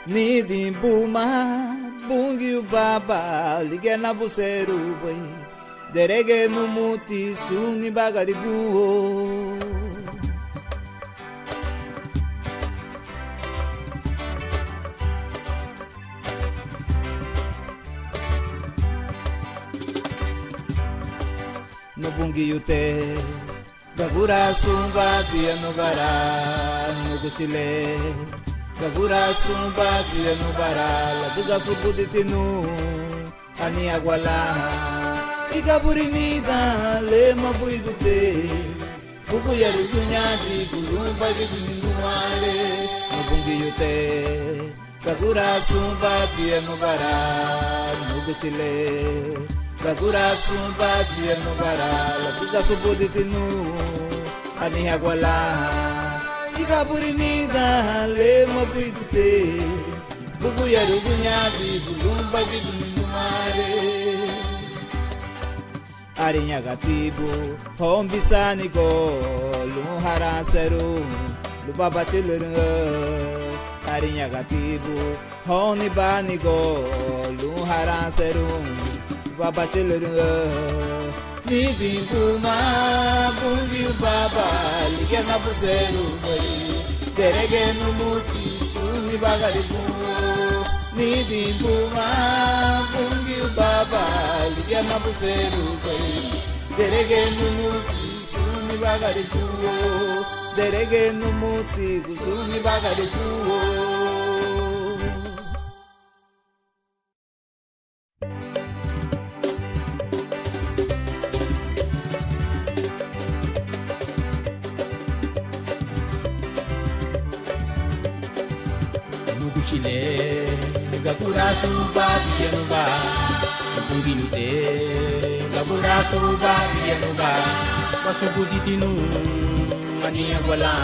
Nidi buma bungi baba liga na buseru boy derege no muti sungi bagari buo no bungi yute gagura sumba dia no bara no gusile Gagura sumba dia no barala duga subuditinu ani agwala igaburinida le mabuidute bugu yaru kunyadi bulumba gidinu wale mabungi yute Gagura sumba dia no barala no gusile Gagura sumba dia no barala duga subuditinu ani agwala Igaburinida le mabuidute bugu yaru kunyadi bulumba gidinu wale Arinya gatibu hombisani go luhara seru lubaba tiluru Arinya gatibu honi bani go luhara seru lubaba tiluru Nidi buma bungi baba liga na buseru boy derege no muti suni bagari buo Nidi buma bungi baba liga na buseru boy derege no muti suni bagari buo derege no muti suni bagari buo Chile, Gakura suba dianuba, Bunginute, Gakura suba dianuba, Pasubuditinu, Ania Wala,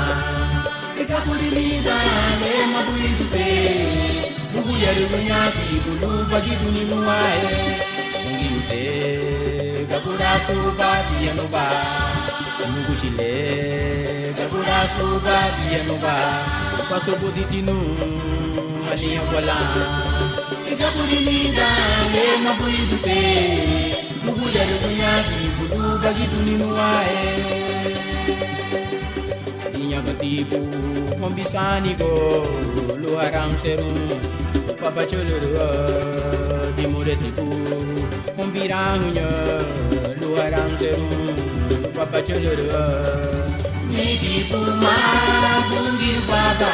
Gakuri le mabuidute, Buyarunyaki, Bulu Bagiduni Muae, Bunginute, Gakura suba dianuba, Chile, Gakura suba dianuba, Pasubuditinu. Malia wala Igaburinida le mabuidute Bugu yaru kunyadi bulu bagiduni muae Dinya gatibu hombisani go luaram seru Papa choluru di muretiku hombirahunya luaram seru Papa choluru Nidi puma bungi baba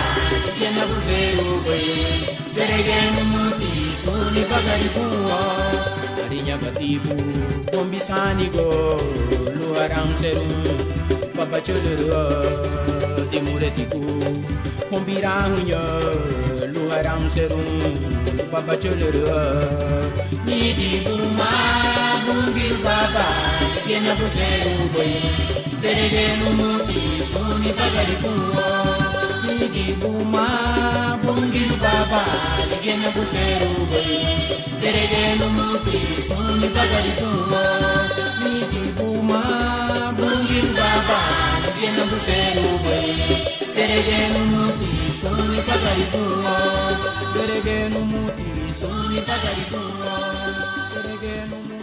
Yana buseru boy Derege muti suni bagari buo Adinya gatibu Hombisani go Luarang seru Papa choluru Timuretiku Hombirahunya Luarang seru Papa choluru Nidi puma bungi baba Yana buseru boy Derege muti suni bagari buo Nidi buma bungi baba Ligena buseru boy Derege muti suni bagari buo Nidi buma bungi baba Ligena buseru boy Derege muti suni bagari buo Derege muti suni bagari buo Derege muti